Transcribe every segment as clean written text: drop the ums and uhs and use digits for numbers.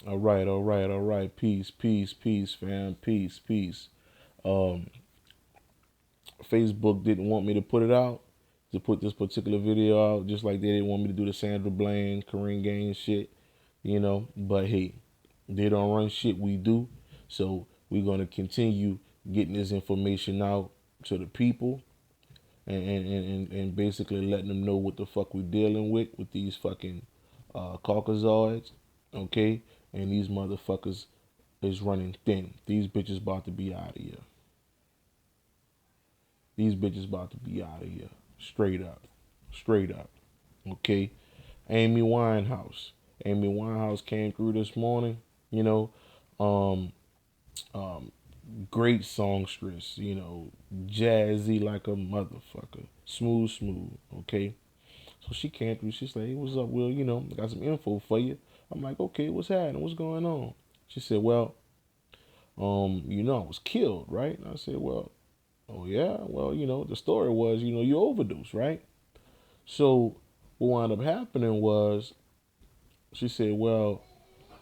All right, all right, all right. Peace, peace, peace, fam. Peace, peace. Um, Facebook didn't want me to put it out, to put this particular video out, just like they didn't want me to do the Sandra Bland, Kareem Gaines shit, But hey, they don't run shit, we do. So we're gonna continue getting this information out to the people and basically letting them know what the fuck we're dealing with these fucking Caucasoids, okay? And these motherfuckers is running thin. These bitches about to be out of here. These bitches about to be out of here. Straight up. Straight up. Okay? Amy Winehouse. Amy Winehouse came through this morning, you know. Um, um, Great songstress, jazzy like a motherfucker. Smooth, smooth, okay? So she came through, she's like, hey, what's up, Will? I got some info for you. I'm like, okay, what's happening? What's going on? She said, well, I was killed, right? And I said, well, oh yeah, well, the story was, you overdosed, right? So what wound up happening was she said, well,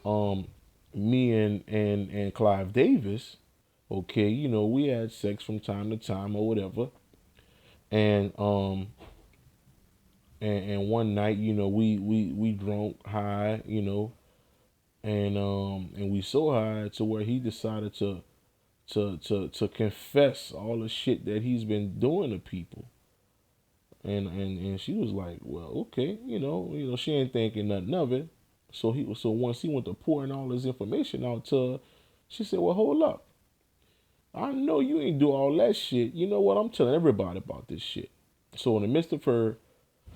um, me and Clive Davis, okay, we had sex from time to time or whatever, and and one night, we drunk high, and we so high to where he decided to confess all the shit that he's been doing to people. And she was like, well, okay, she ain't thinking nothing of it. So once he went to pouring all his information out to her, she said, well, hold up. I know you ain't do all that shit. You know what? I'm telling everybody about this shit. So in the midst of her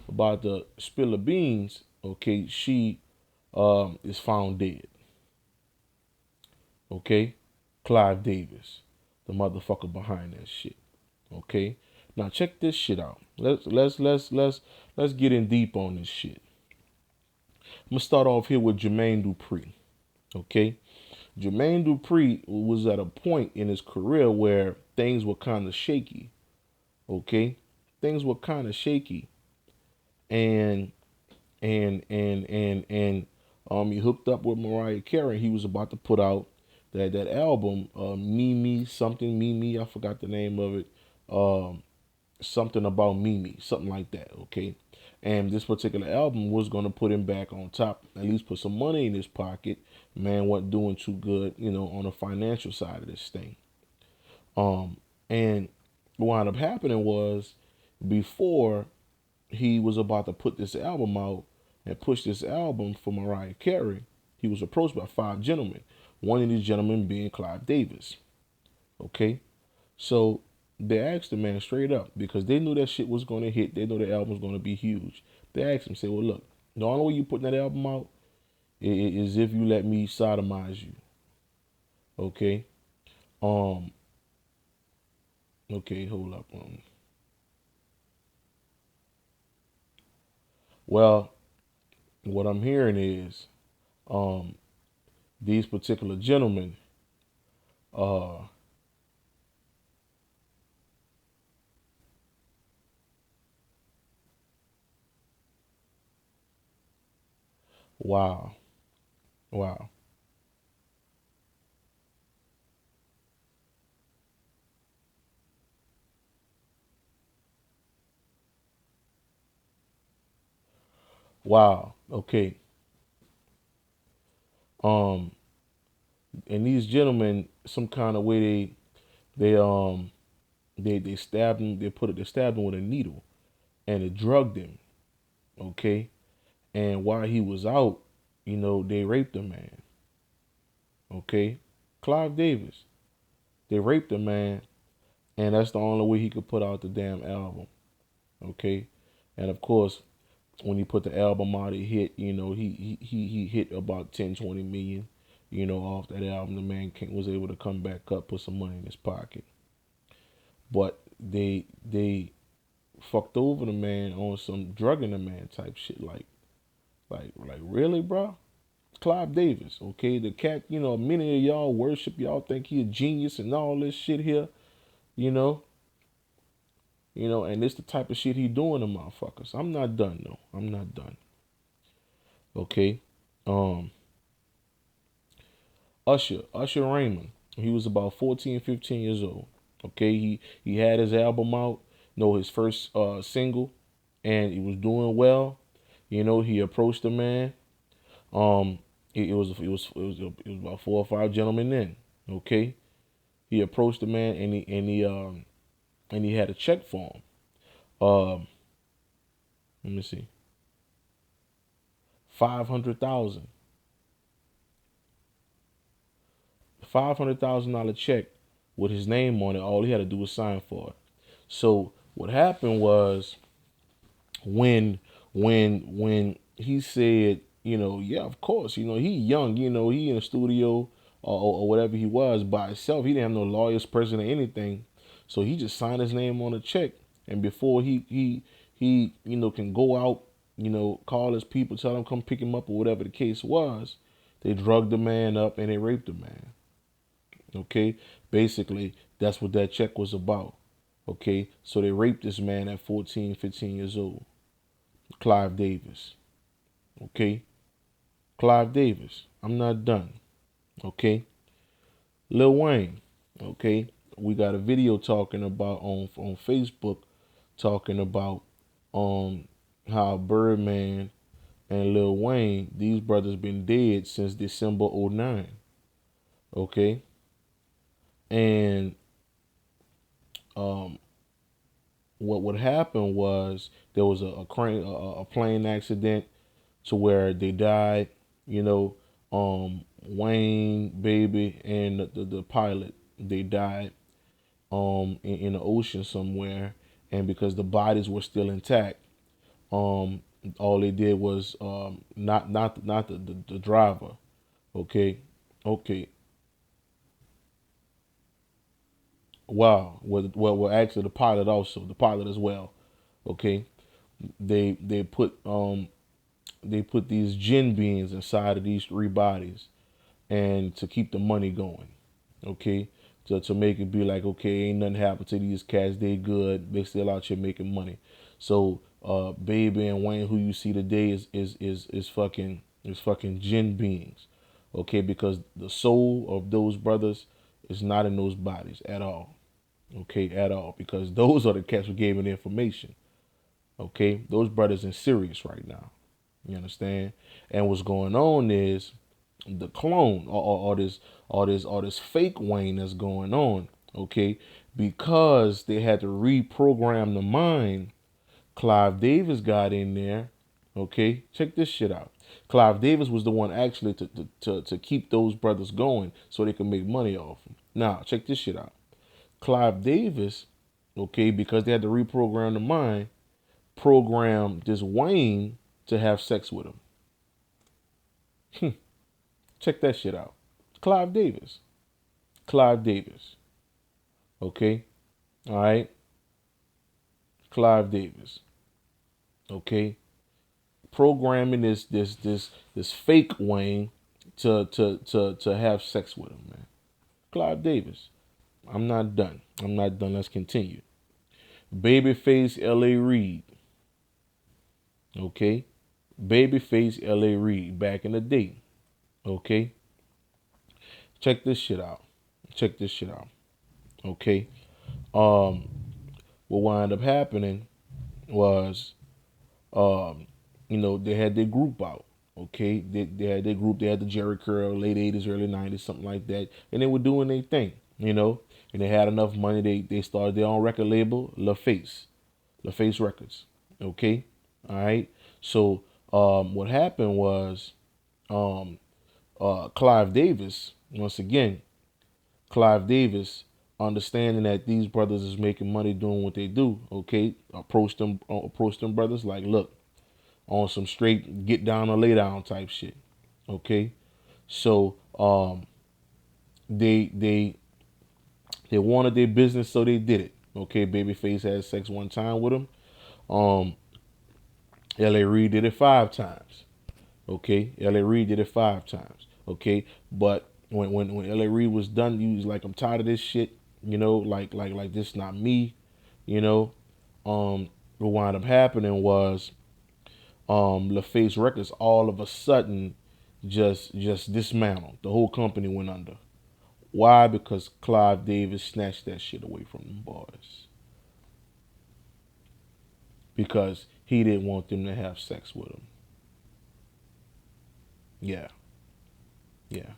about to spill the beans, okay, she is found dead. Okay? Clive Davis, the motherfucker behind that shit. Okay? Now check this shit out. Let's get in deep on this shit. I'm gonna start off here with Jermaine Dupri. Okay, Jermaine Dupri was at a point in his career where things were kind of shaky. Okay, things were kind of shaky, and he hooked up with Mariah Carey. He was about to put out that album, Mimi something Mimi. I forgot the name of it. Um, Something about Mimi, something like that. Okay, and this particular album was going to put him back on top, at least put some money in his pocket. Man wasn't doing too good, on the financial side of this thing. And what wound up happening was before he was about to put this album out and push this album for Mariah Carey, he was approached by five gentlemen. One of these gentlemen being Clive Davis. Okay, so they asked the man straight up because they knew that shit was going to hit. They knew the album was going to be huge. They asked him, say, well, look, the only way you putting that album out is if you let me sodomize you. Okay. Um. Okay. Hold up. Well, what I'm hearing is, um, these particular gentlemen, uh, wow, wow, wow. Okay. Um, and these gentlemen, some kind of way they stabbed him. They stabbed him with a needle and it drugged him. Okay. And while he was out, they raped the man. Okay. Clive Davis. They raped the man, and that's the only way he could put out the damn album. Okay. And of course, when he put the album out, it hit, he hit about 10, 20 million, off that album. The man was able to come back up, put some money in his pocket. But they fucked over the man on some drugging the man type shit. Like really, bro? Clive Davis, okay? The cat, many of y'all worship, y'all think he a genius and all this shit here, you know? And this the type of shit he doing to motherfuckers. I'm not done though. I'm not done. Okay. Um, Usher Raymond. He was about 14, 15 years old. Okay, he had his album out, his first single, and he was doing well. He approached the man. Um, it was about four or five gentlemen in. Okay, he approached the man and he had a check for him. Let me see, 500,000, $500,000 check with his name on it. All he had to do was sign for it. So what happened was when he said, yeah, of course, he young, he in the studio or whatever he was by himself. He didn't have no lawyers present or anything, so he just signed his name on a check. And before he can go out, call his people, tell them come pick him up or whatever the case was, they drugged the man up and they raped the man. Okay, basically that's what that check was about. Okay, so they raped this man at 14, 15 years old. Clive Davis. Okay, Clive Davis. I'm not done. Okay, Lil Wayne. Okay, we got a video talking about on Facebook talking about um how Birdman and Lil Wayne, these brothers been dead since December '09. Okay, and um what happened was there was a plane accident to where they died. You know, Wayne, Baby, and the pilot, they died in the ocean somewhere, and because the bodies were still intact, um all they did was not the driver. Okay, okay. Wow. Well, actually, the pilot as well. Okay, they put these gin beans inside of these three bodies, and to keep the money going. Okay, to make it be like, okay, ain't nothing happened to these cats, they good, they still out here making money. So Baby and Wayne, who you see today, is fucking gin beans. Okay, because the soul of those brothers is not in those bodies at all. Okay, at all, because those are the cats who gave me the information. Okay, those brothers in serious right now. You understand? And what's going on is the clone, or this fake Wayne that's going on. Okay, because they had to reprogram the mind. Clive Davis got in there. Okay, check this shit out. Clive Davis was the one actually to keep those brothers going so they could make money off them. Now, check this shit out. Clive Davis, okay, because they had to reprogram the mind, programmed this Wayne to have sex with him. Check that shit out. Clive Davis. Clive Davis. Okay? All right? Clive Davis. Okay? Programming this fake Wayne to have sex with him, man. Clive Davis. I'm not done. I'm not done. Let's continue. Babyface L.A. Reid. Okay? Babyface L.A. Reid back in the day. Okay? Check this shit out. Check this shit out. Okay? Um, what wound up happening was, they had their group out. Okay? They had their group. They had the Jerry Curl, late 80s, early 90s, something like that. And they were doing their thing, And they had enough money. They started their own record label, LaFace Records. Okay? All right? So, what happened was, um, Clive Davis, once again, Clive Davis, understanding that these brothers is making money doing what they do, okay, approached them brothers like, look, on some straight get down or lay down type shit, okay. So they wanted their business, so they did it. Okay, Babyface had sex one time with him. Um, L.A. Reid did it 5 times. Okay, L.A. Reid did it 5 times. Okay, but when L.A. Reid was done, he was like, I'm tired of this shit. Like this not me. You know, what wound up happening was, LaFace Records all of a sudden just dismantled. The whole company went under. Why? Because Clive Davis snatched that shit away from them boys. Because he didn't want them to have sex with him. Yeah, yeah.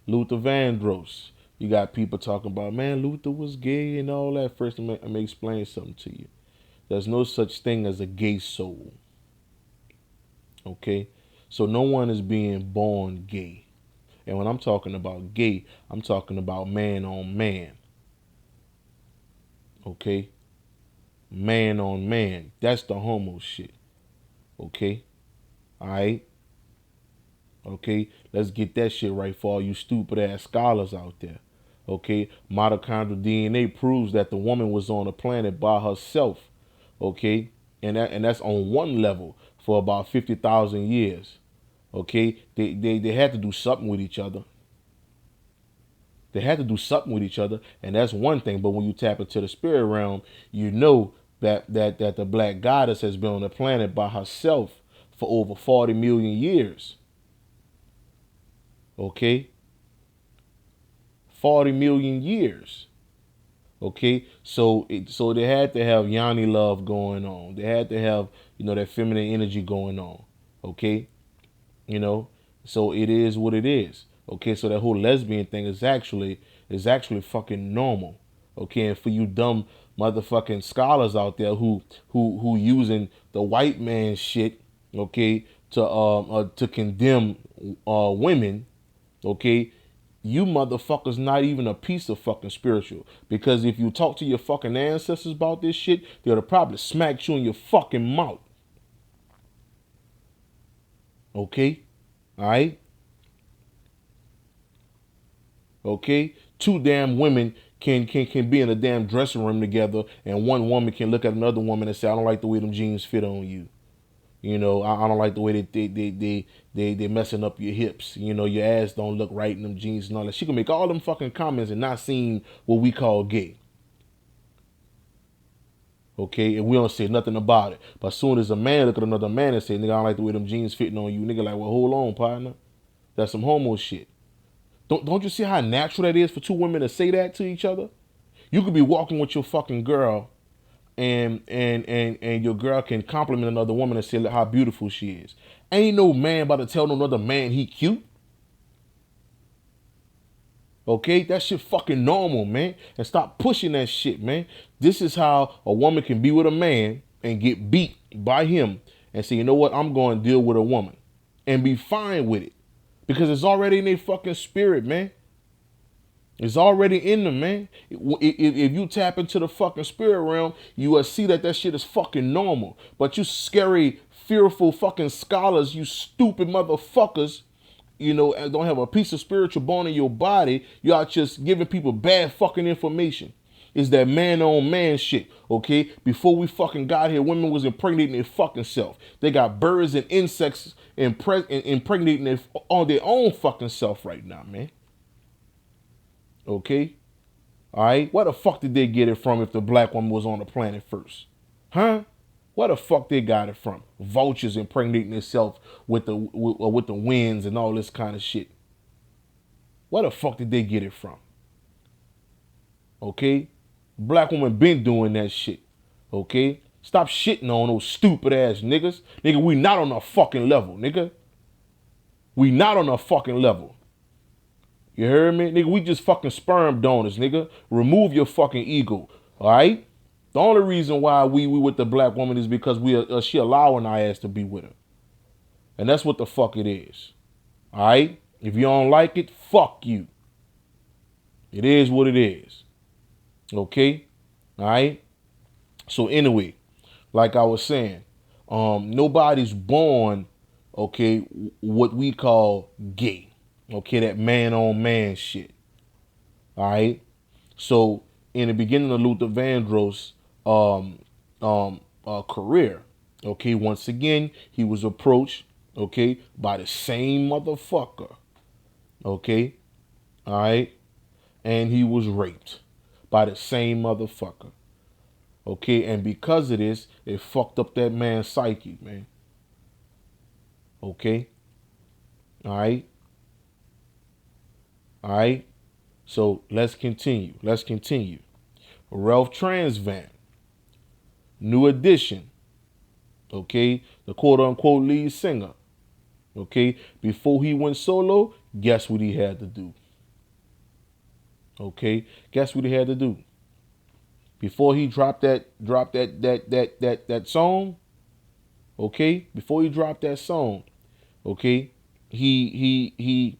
Luther Vandross. You got people talking about, man, Luther was gay and all that. First, let me explain something to you. There's no such thing as a gay soul. Okay? So no one is being born gay. And when I'm talking about gay, I'm talking about man on man. Okay? Man on man. That's the homo shit. Okay? Alright? Okay? Let's get that shit right for all you stupid ass scholars out there. Okay? Mitochondrial DNA proves that the woman was on the planet by herself. Okay? And that's on one level for about 50,000 years. Okay? They had to do something with each other. They had to do something with each other, and that's one thing. But when you tap into the spirit realm, you know that the black goddess has been on the planet by herself for over 40 million years. Okay? 40 million years. Okay? So they had to have Yanni love going on. They had to have, that feminine energy going on. Okay? You know, so it is what it is. Okay, so that whole lesbian thing is actually fucking normal. Okay, and for you dumb motherfucking scholars out there who using the white man shit, okay, to condemn women, okay, you motherfuckers not even a piece of fucking spiritual. Because if you talk to your fucking ancestors about this shit, they'll probably smack you in your fucking mouth. Okay? Alright? Okay? Two damn women can be in a damn dressing room together, and one woman can look at another woman and say, I don't like the way them jeans fit on you. I don't like the way they messing up your hips. Your ass don't look right in them jeans and all that. She can make all them fucking comments and not seem what we call gay. Okay, and we don't say nothing about it. But as soon as a man look at another man and say, nigga, I don't like the way them jeans fitting on you, nigga like, well, hold on, partner. That's some homo shit. Don't you see how natural that is for two women to say that to each other? You could be walking with your fucking girl, and your girl can compliment another woman and say how beautiful she is. Ain't no man about to tell no other man he cute. Okay, that shit fucking normal, man. And stop pushing that shit, man. This is how a woman can be with a man and get beat by him and say, you know what, I'm going to deal with a woman and be fine with it. Because it's already in their fucking spirit, man. It's already in them, man. If you tap into the fucking spirit realm, you will see that shit is fucking normal. But you scary, fearful fucking scholars, you stupid motherfuckers, don't have a piece of spiritual bone in your body. You are just giving people bad fucking information. It's that man on man shit, okay? Before we fucking got here, women was impregnating their fucking self. They got birds and insects impregnating on their own fucking self right now, man. Okay? Alright? Where the fuck did they get it from if the black woman was on the planet first? Huh? Where the fuck they got it from? Vultures impregnating themselves with the winds and all this kind of shit. Where the fuck did they get it from? Okay? Black woman been doing that shit. Okay? Stop shitting on those stupid ass niggas. Nigga, we not on a fucking level, nigga. We not on a fucking level. You heard me? Nigga, we just fucking sperm donors, nigga. Remove your fucking ego. Alright? The only reason why we with the black woman is because she allowing our ass to be with her. And that's what the fuck it is. Alright? If you don't like it, fuck you. It is what it is. Okay? Alright? So anyway, like I was saying, nobody's born, okay, what we call gay. Okay, that man on man shit. Alright? So in the beginning of Luther Vandross' career, okay, once again, he was approached, okay, by the same motherfucker. Okay? Alright? And he was raped by the same motherfucker. Okay, and because of this, it fucked up that man's psyche, man. Okay? All right. All right. So let's continue. Let's continue. Ralph Transvan, New Edition. Okay. The quote unquote lead singer. Okay. Before he went solo, guess what he had to do? Okay. Guess what he had to do? Before he dropped that song, okay? Before he dropped that song, okay? He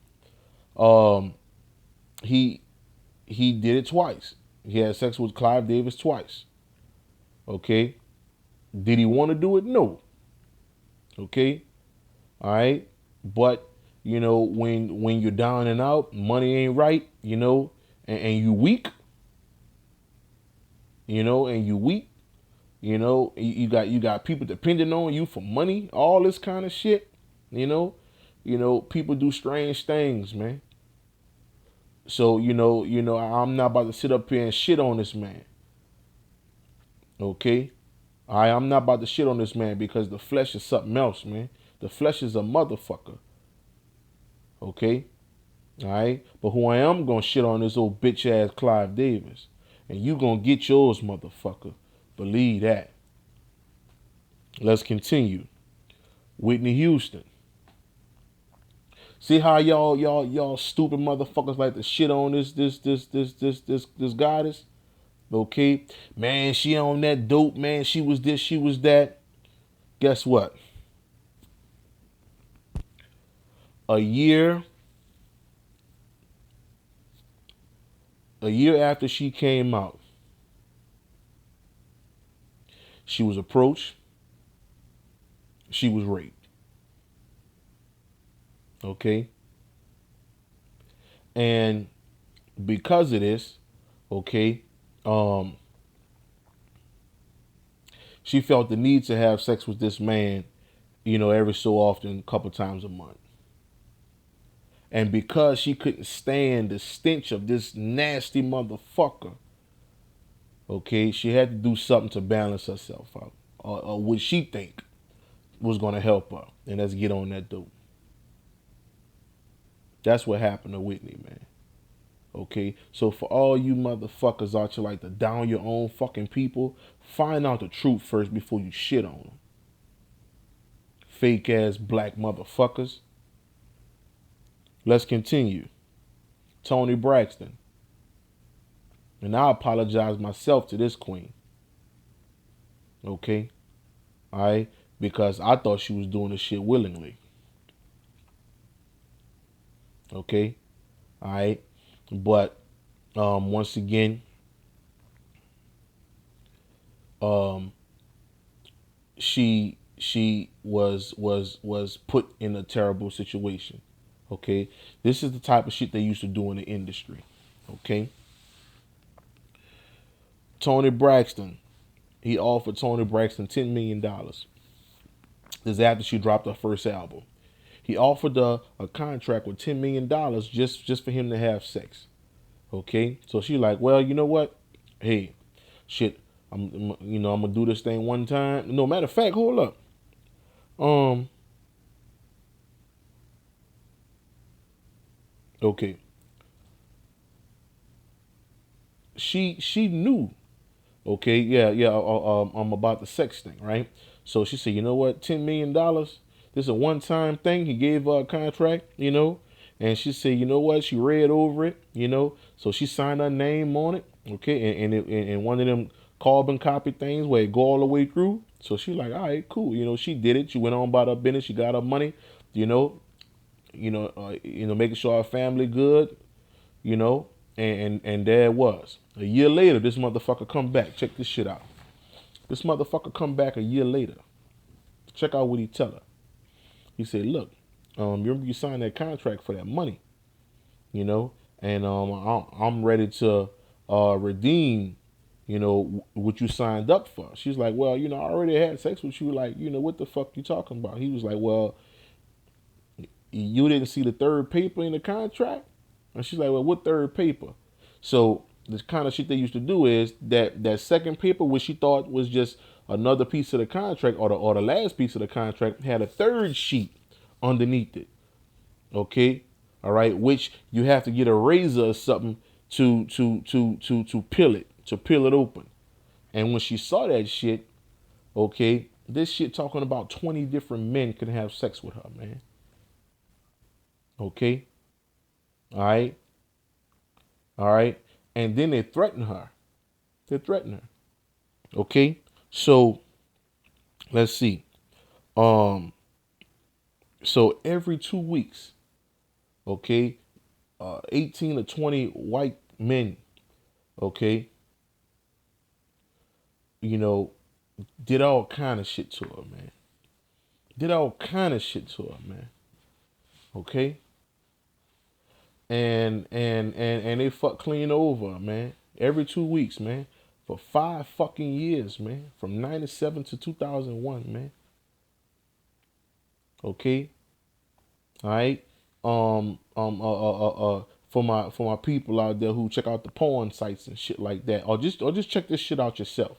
um he he did it twice. He had sex with Clive Davis twice. Okay? Did he want to do it? No. Okay? All right? But when you're down and out, money ain't right, and you weak, and you weak, you got people depending on you for money, all this kind of shit. You know, people do strange things, man. So I'm not about to sit up here and shit on this man. Okay, I'm not about to shit on this man because the flesh is something else, man. The flesh is a motherfucker. Okay, all right. But who I am gonna shit on this old bitch ass Clive Davis, and you gonna get yours, motherfucker. Believe that. Let's continue. Whitney Houston. See how y'all stupid motherfuckers like to shit on this goddess? Okay, man, she on that dope, man. She was this, she was that. Guess what? A year, a year after she came out, she was approached. She was raped. Okay, and because of this, okay, um, she felt the need to have sex with this man, every so often, a couple times a month. And because she couldn't stand the stench of this nasty motherfucker, okay, she had to do something to balance herself out. Or what she think was going to help her. And let's get on that dope. That's what happened to Whitney, man. Okay, so for all you motherfuckers out here like to down your own fucking people, find out the truth first before you shit on them. Fake ass black motherfuckers. Let's continue. Toni Braxton. And I apologize myself to this queen. Okay? Alright? Because I thought she was doing this shit willingly. Okay? Alright? But once again, she was put in a terrible situation. Okay? This is the type of shit they used to do in the industry. Okay? Toni Braxton. He offered Toni Braxton $10 million. This is after she dropped her first album. He offered her a contract with $10 million just for him to have sex. Okay? So she like, well, you know what? Hey, shit, I'm gonna do this thing one time. No, matter of fact, hold up. Okay. She knew. Okay, yeah. I'm about the sex thing, right? So she said, you know what, $10 million. This is a one-time thing. He gave her a contract, and she said, you know what? She read over it, So she signed her name on it, okay, and one of them carbon copy things where it go all the way through. So she like, all right, cool. She did it. She went on about her business. She got her money, making sure her family good, and there it was. A year later, this motherfucker come back. Check this shit out. This motherfucker come back a year later. Check out what he tell her. He said, look, remember you signed that contract for that money, and I'm ready to redeem, what you signed up for. She's like, well, I already had sex with you. Like, what the fuck you talking about? He was like, well, you didn't see the third paper in the contract? And she's like, well, what third paper? So the kind of shit they used to do is that second paper, which she thought was just another piece of the contract or the last piece of the contract, had a third sheet underneath it. Okay, all right, which you have to get a razor or something to peel it open. And when she saw that shit, okay, this shit talking about 20 different men can have sex with her, man. Okay, all right, all right, and then they threaten her. They threaten her. Okay, so let's see. Um, so every 2 weeks, okay, 18 to 20 white men, okay, you know, did all kind of shit to her, man. Did all kind of shit to her, man. Okay, and they fuck clean over, man. Every 2 weeks, man, for 5 fucking years, man, from '97 to 2001, man. Okay, all right. For my people out there who check out the porn sites and shit like that, or just check this shit out yourself.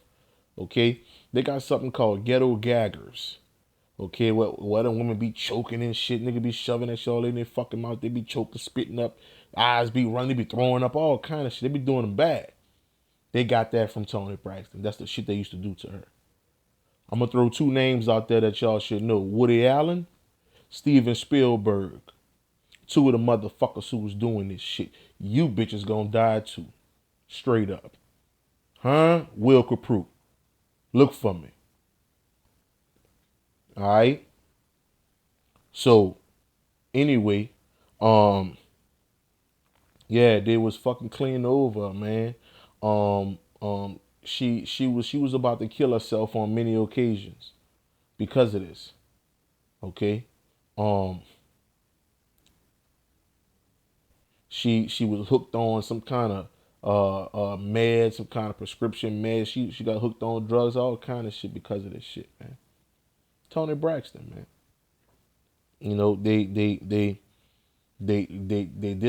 Okay, they got something called ghetto gaggers. Okay, what the women be choking and shit, nigga be shoving that shit all in their fucking mouth. They be choking, spitting up, eyes be running, they be throwing up, all kind of shit. They be doing them bad. They got that from Toni Braxton. That's the shit they used to do to her. I'm gonna throw two names out there that y'all should know: Woody Allen, Steven Spielberg. Two of the motherfuckers who was doing this shit. You bitches gonna die too, straight up, huh? Will Caprue, look for me. All right. So anyway, um, yeah, they was fucking clean over, man. She was about to kill herself on many occasions because of this. Okay. Um, she was hooked on some kind of med, some kind of prescription med. She got hooked on drugs, all kind of shit because of this shit, man. Toni Braxton, man. You know, they did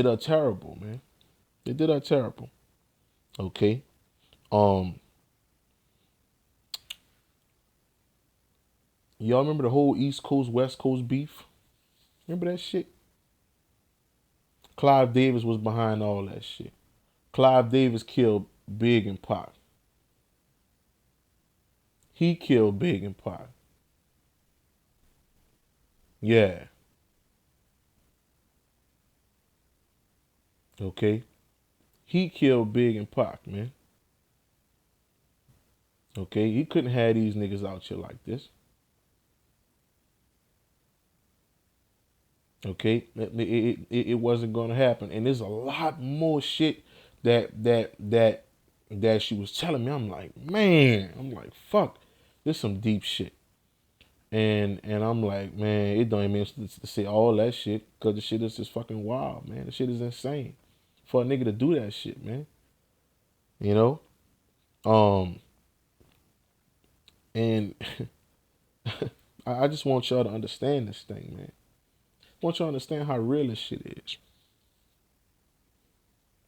her terrible, man. They did her terrible. Okay. Um, y'all remember the whole East Coast West Coast beef? Remember that shit? Clive Davis was behind all that shit. Clive Davis killed Big and Pac. He killed Big and Pac. Yeah. Okay. He killed Big and Pac, man. Okay. He couldn't have these niggas out here like this. Okay. It wasn't gonna happen. And there's a lot more shit that she was telling me. I'm like, man. I'm like, fuck. This some deep shit. And I'm like, man, it don't even make sense to say all that shit because the shit is just fucking wild, man. The shit is insane for a nigga to do that shit, man. You know, um, and I just want y'all to understand this thing, man. I want y'all to understand how real this shit is.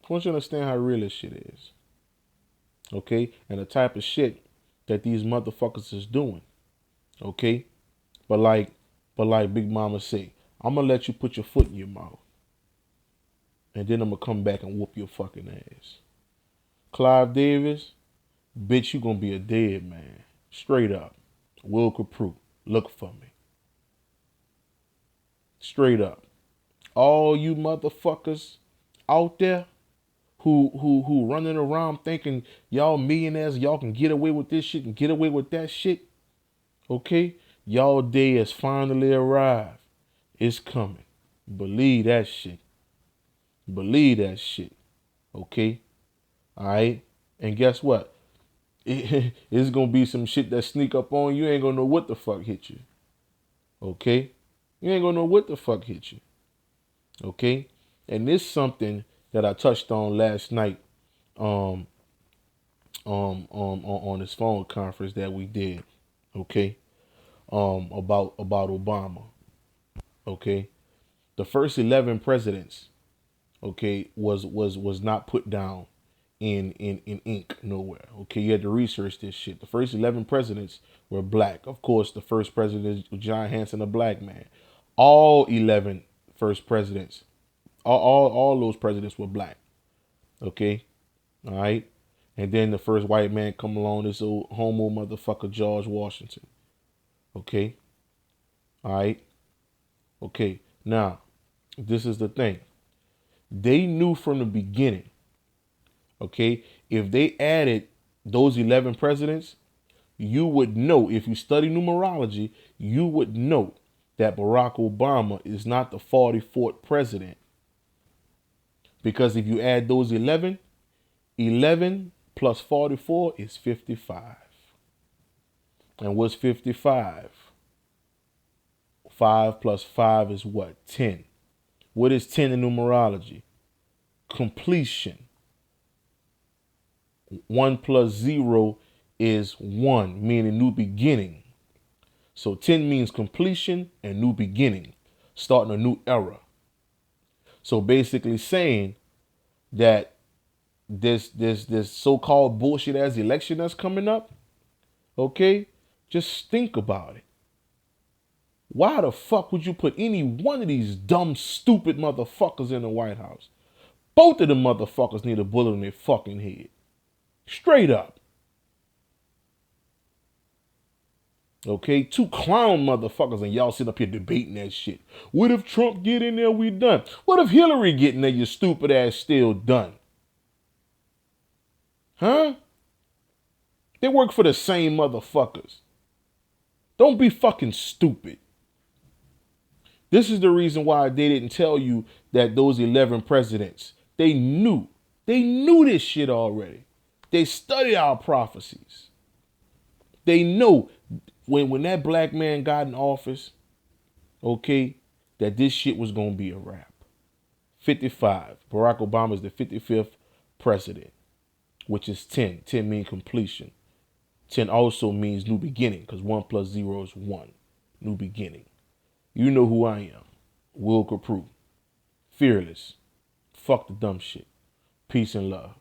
I want you to understand how real this shit is, okay? And the type of shit that these motherfuckers is doing, okay? But like, Big Mama say, I'm gonna let you put your foot in your mouth, and then I'm gonna come back and whoop your fucking ass. Clive Davis, bitch, you gonna be a dead man. Straight up. Will Caprue, look for me. Straight up. All you motherfuckers out there who running around thinking y'all millionaires, y'all can get away with this shit and get away with that shit. Okay? Y'all day has finally arrived. It's coming. Believe that shit. Believe that shit. Okay? Alright? And guess what? It's gonna be some shit that sneak up on you. You ain't gonna know what the fuck hit you. Okay? You ain't gonna know what the fuck hit you. Okay? And this something that I touched on last night um on this phone conference that we did. Okay? About Obama. Okay? The first 11 presidents, okay, was not put down in ink nowhere. Okay, you had to research this shit. The first 11 presidents were black. Of course, the first president is John Hanson, a black man. All 11 first presidents. All those presidents were black. Okay, all right. And then the first white man come along, this old homo motherfucker George Washington. Okay, all right. Okay. Now, this is the thing. They knew from the beginning. Okay, if they added those 11 presidents, you would know, if you study numerology, you would know that Barack Obama is not the 44th president. Because if you add those 11, 11 plus 44 is 55. And what's 55? 5 plus 5 is what? 10. What is 10 in numerology? Completion. 1 plus 0 is 1, meaning new beginning. So 10 means completion and new beginning, starting a new era. So basically saying that this so-called bullshit ass election that's coming up, okay, just think about it. Why the fuck would you put any one of these dumb, stupid motherfuckers in the White House? Both of them motherfuckers need a bullet in their fucking head. Straight up. Okay, 2 clown motherfuckers and y'all sit up here debating that shit. What if Trump get in there, we done? What if Hillary get in there, your stupid ass still done? Huh? They work for the same motherfuckers. Don't be fucking stupid. This is the reason why they didn't tell you that those 11 presidents, they knew. They knew this shit already. They studied our prophecies. They know when that black man got in office, okay, that this shit was going to be a wrap. 55. Barack Obama is the 55th president, which is 10. 10 means completion. 10 also means new beginning, because 1 plus 0 is 1. New beginning. You know who I am. Will Capru. Fearless. Fuck the dumb shit. Peace and love.